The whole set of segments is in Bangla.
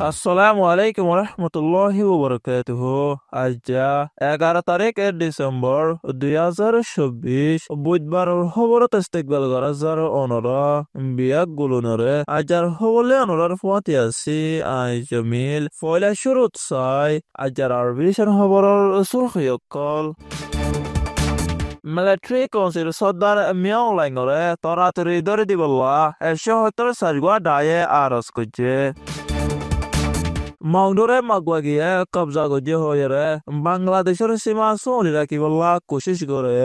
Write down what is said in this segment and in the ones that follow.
আসসালামু আলাইকুম রহমতুল্লাহি ওবরাকাতুহু। আজ 11 তারিখ ডিসেম্বর 2024 বুধবার খবরত ইস্তেকবাল করা যার অনরা বিয়াক গুলুনরে আজার হবলে অনরার ফুয়াতি আছি আই জমিল ফয়লা শুরুত চাই আজার আরবিশন খবরের সুরখয়কল মিলিটারি কাউন্সিল সর্দার মিয়াও লাইনরে তরাতরি দরে দিবল্লা 174 দায়ে আরজ করছে মাউন্ডরে মাগুয়াগিয়ে কবজা গজ্জে হয়ে বাংলাদেশের সীমা সলি রাখিবল্লা কোশিশ করে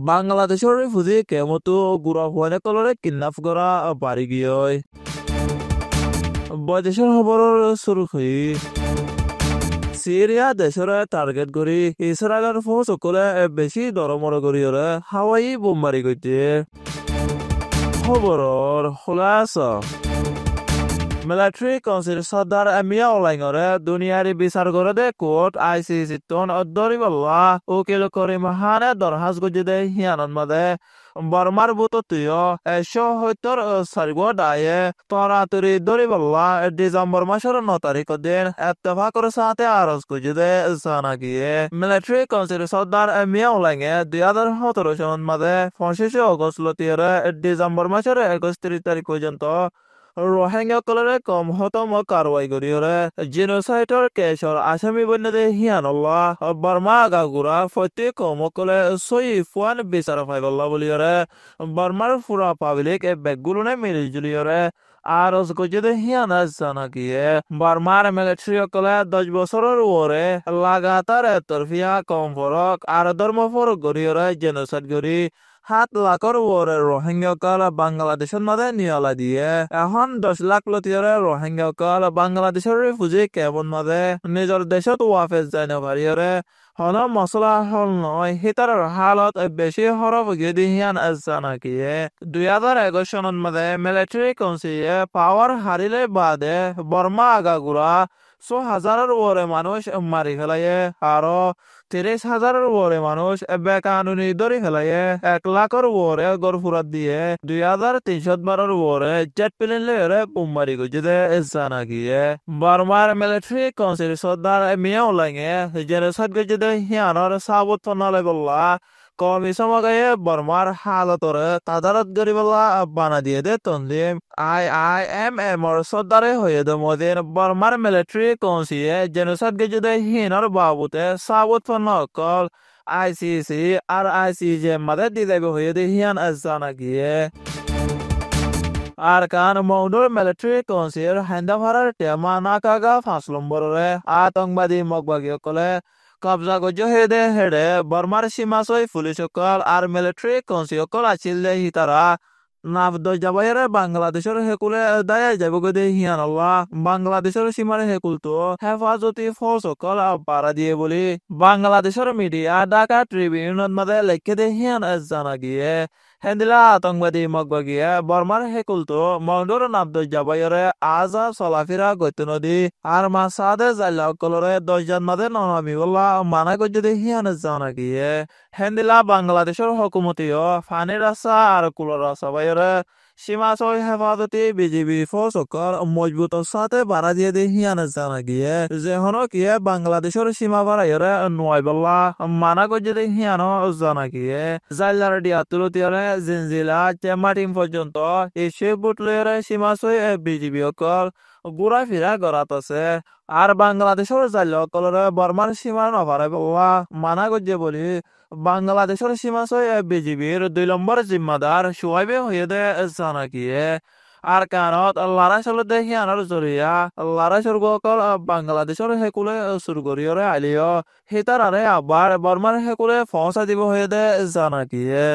বাংলাদেশের রিফিউজি কেমতো গুড়া হুয়ানে কলরে কিডন্যাপ করা পারি গিয়ে বৈদেশের খবরের শুরু হই সিরিয়া দেশের টার্গেট করি ইসরায়েলের ফৌজ সকলে বেশি দরমর করি হাওয়াই বোমবারি করছে খবরের খোলাসা মিলিটারি কাউন্সিল সর্দার মিয়া ওলাইনরে দুনিয়ারি বিচার করে দে কোর্ট আইসিসি তন অদ্দরিবল্লা উকিল করিম হানে দরহাজ গুজি দে হিয়ানন মাদে বর্মার বুততীয় 174 দায়ে তরাতুরি দরিবল্লা ডিসেম্বর মাসের 9 তারিখ দিন এত্তেফাকর সাথে আরজ গুজি দে জানা গিয়ে মিলিটারি কাউন্সিল সর্দার মিয়া ওলাইনে 2017 সন মাদে 25 অগস্ট লতিয়ে ডিসেম্বর মাসের 31 তারিখ পর্যন্ত রোহিঙ্গা কলরে কম হতম কারওয়াই করিয়রে জেনোসাইডর কেশর আসামি বন্যদে হিয়ানল্লাহ বর্মা গাগুরা ফতে কম কলে সই ফুয়ান বিচার ফাইবল্লা বলিয়রে বর্মার ফুরা পাবলিক এ বেগুলনে মিলি জুলিয়রে আরজ গজেদে হিয়ানা জানা গিয়ে বর্মার মিলিটারি কলে 10 বছরের ওরে লাগাতার তরফিয়া কম ফরক আর ধর্ম ফরক গরিয়রে জেনোসাইড গরি 7 লাখর ওরে রোহিঙ্গা কাল বাংলাদেশের মাঝে নিয়লা দিয়ে এখন 10 লাখ লতিয়রে রোহিঙ্গা কাল বাংলাদেশের রিফিউজি কেমন মাঝে নিজের দেশত ওয়াফেজ যায় না পারিয়রে হন মশলা হল নয় হিতার হালত বেশি হরফ গিয়ে জানা গিয়ে 2021 সনত মাঝে মিলিটারি কাউন্সিলে পাওয়ার হারিলে বাদে বর্মা আগাগুড়া 100,000-এর ওরে মানুষ মারি ফেলাইয়ে আরো 30,000-এর ওরে মানুষ বেকানুনি ধরে ফেলাইয়ে 1 লাখের ওরে গড়ফুরাত দিয়ে 2,312-এর ওরে জেট প্লেন লেরে বুমবারি গুজে দে জানা গিয়ে বর্মার মিলিটারি কাউন্সিল সর্দার মিয়াও লাইনে জেনোসাইড গুজে দে হিয়ানর সাবুত ফনালে বললা কমি সমগায়ে বর্মার হালতরে তাদারত গরিবল্লা বানা দিয়ে দে তন্দিম IIMM or সর্দারে হয়ে দে মদিন বর্মার মিলিটারি কাউন্সিলে জেনোসাইড গুজে দে হিয়ানর বাবুতে সাবুত ফনকল ICC আর ICJ মাদে দিদাইবে হয়ে দে হিয়ান জানা গিয়ে আর কান মৌনুর মিলিটারি কাউন্সিল হেন্দাভারার টেমা নাকাগা 5 নম্বরে আতঙ্কবাদী মগবাগী কলে কবজা গজ্জ হেদে হেডে বর্মার সীমা সই পুলিশ সকল আর মিলিটারি কাউন্সিল সকল আছিল দে হিতারা নাফদ যাবাইরে বাংলাদেশের হেকুলে দায় যাব গদে হিয়ানল্লাহ বাংলাদেশের সীমার হেকুল তো হেফাজতি ফৌজ সকল পাড়া দিয়ে বলি বাংলাদেশের মিডিয়া ঢাকা ট্রিবিউনের মাঝে লেখে দে হিয়ান জানা গিয়ে হেন্দিলা আতঙ্কবাদী মগবাগিয়ে বর্মার হেকুল তো মন্ডর নাফদ যাবাইরে আজা চলাফেরা গত নদী আর মাসাদে জাল্লা কলরে 10 জন মাঝে ননামি বল্লা মানা গজ্জ দে হিয়ান জানা গিয়ে হেন্দিলা বাংলাদেশের হকুমতীয় ফানি রাস্তা আর কুলর রাস্তা বাইরে সীমা সই হেফাজতি বিজিবি ফৌজ সকল মজবুত সাথে বাড়া দিয়ে দে হিয়ান জানা গিয়ে যে হন কিয়ে বাংলাদেশের সীমা বাড়াইরে নয় বল্লা মানা গজ্জ দে হিয়ান জানা গিয়ে জাল্লার দিয়া তুলতিয়ারে জিনজিলা চেমাটিম পর্যন্ত এসে বুটলেরে সীমা সই বিজিবি সকল ঘুরা ফিরা গড়াত আছে আর বাংলাদেশের জাল্লা কলরে বর্মার সীমা নভারে বল্লা মানা গজ্জে বলি বাংলাদেশের সীমা সই বিজিবির 2 নম্বর জিম্মাদার সুহাইবে হয়ে দে জানা গিয়ে আর কানত লড়াই চলতে হিয়ানোর জরিয়া লড়াই সর্গকল বাংলাদেশের হেকুলে শুরু করিয়রে আলিও হিতারারে আবার বর্মার হেকুলে ফসা দিব হয়ে দে জানা গিয়ে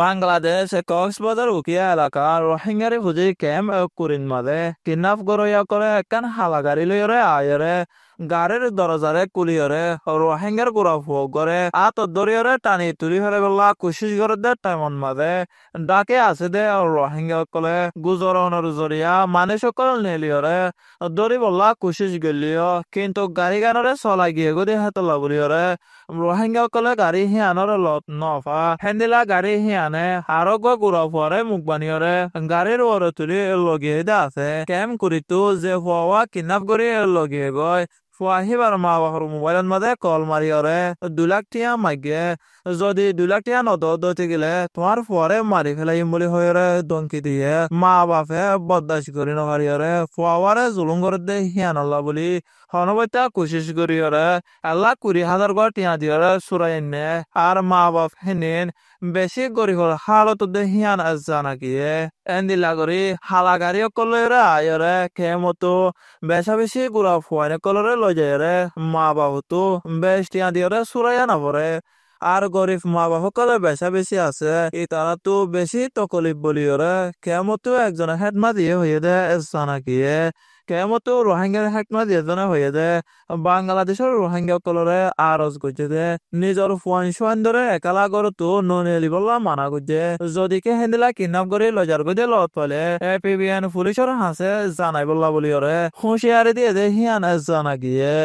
বাংলাদেশ কক্সবাজার উকিয়া এলাকা রোহিঙ্গারি ফুজি ক্যাম্প কুরিন মাদে কিডন্যাপ গরইয়া করে একখান হালাগাড়ি লইরে আয়রে গাড়ির দরজারে কুলিয়রে রোহিঙ্গার গুড়া ফুক করে আত দরিয়রে টানি তুলি ফেলে বললা কুশিস করে দে টাইমন মাদে ডাকে আছে দে রোহিঙ্গা কলে গুজরনের জরিয়া মানে সকল নেলিয়রে দরি বললা কুশিস গেলিও কিন্তু গাড়ি গানরে চলাই গিয়ে গদি হাতলা বলিয়রে রোহিঙ্গা কলে গাড়ি হিয়ানোর লত নফা হেন্দিলা গাড়ি হিয়ানে আরোগ্য গুড়া পরে মুখবানিয়রে গাড়ির ওরে তুলি লগে আছে কেম করিতো যে হওয়া কিডন্যাপ করে লগে গয় ফুয়াহিবার মা বাবার মোবাইলের মধ্যে কল মারিয়রে 2 লাখ টিয়া মাগে যদি 2 লাখ টিয়া নদতে গেলে তোমার পরে মারি ফেলাই বলি হয়ে দমকি দিয়ে মা বাপে বদাস করি নহারিয়রে ফুয়ারে জুলুম করে দে হিয়ানল্লা বলি হনবতা কোশিশ করিয়রে 1,20,000 গড় টিয়া দিয়রে সুরাই নে আর মা বাপ হেনেন বেশি গরিহর হালত দে হিয়ান জানা গিয়ে এন্দিলা করি হালাগারি কলরে আয়রে কেমতো বেশা বেশি গুড়া ফুয়াইনে কলরে লই যায় রে মা বাবু তো বেশ টিয়া দিয়রে সুরাইয়া না পরে আর গরিব মা বাবা কলে বেশা বেশি আছে ই তারা তো বেশি তকলিফ বলিওরে কেমতো একজনে হেডমা দিয়ে হয়ে দে জানা গিয়ে কেমতো রোহিঙ্গার হেকমা দিয়ে জনে হয়ে দে বাংলাদেশের রোহিঙ্গা কলরে আরজ করছে দে নিজের ফুয়ান শুয়ান ধরে একালা গড় তো ননেলি বললা মানা করছে যদি কে হেন্দিলা কিডন্যাপ করে লজার গজে লত পালে এপিবিএন পুলিশের হাসে জানাই বললা বলিওরে হুঁশিয়ারি দিয়ে দে হিয়ান জানা গিয়ে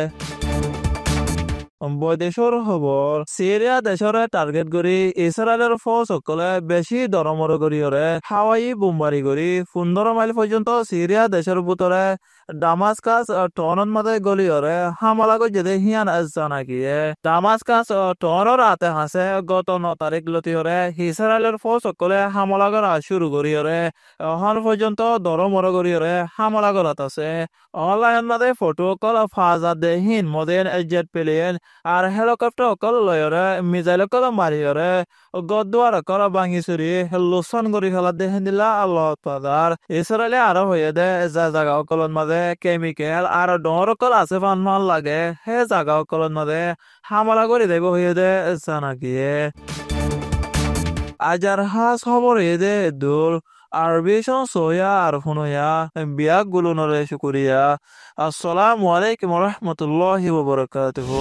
বৈদেশৰ খবৰ সিরিয়া দেশৰে টার্গেট কৰি ইসরায়েলৰ ফৌজ সকলে বেছি দৰমৰ কৰিৰে হাৱাই বোমবাৰী কৰি 15 মাইল পৰ্যন্ত সিরিয়া দেশৰ ভিতৰে দামাস্কাস টনৰ মাজে গলিয়ৰে হামলা কৰি যেতে হিয়ান জানা গিয়ে দামাস্কাস টনৰ ৰাতে হাসে গত 9 তাৰিখ লতিয়ৰে ইসরায়েলৰ ফৌজ সকলে হামলা কৰা শুরু কৰিৰে অহন পৰ্যন্ত দৰমৰ কৰিৰে হামলা কৰাত আছে অনলাইন মাজে ফটো কল ফাজা দেহিন মডেল জেট প্লেন আর হেলিকপ্টার অকল লয়রে মিজাইল অকল মারিয়রে গদুয়ার অকল ভাঙি চুরি লোসন করি ফেলা দেখেন দিলা আল্লাহ পাদার ইসরায়েলে আরো হয়ে দে যা জায়গা অকলন মাঝে কেমিক্যাল আর ডর অকল আছে ফান মান লাগে হে জায়গা অকলন মাঝে হামলা করে দেব হয়ে দে জানা গিয়ে আজার হাস খবর এ দে দূর আরবিশন সোয়া আর হুনয়া বিয়া গুলো নরে শুকুরিয়া আসসালামু আলাইকুম ওয়া রাহমাতুল্লাহি ওয়া বারাকাতুহু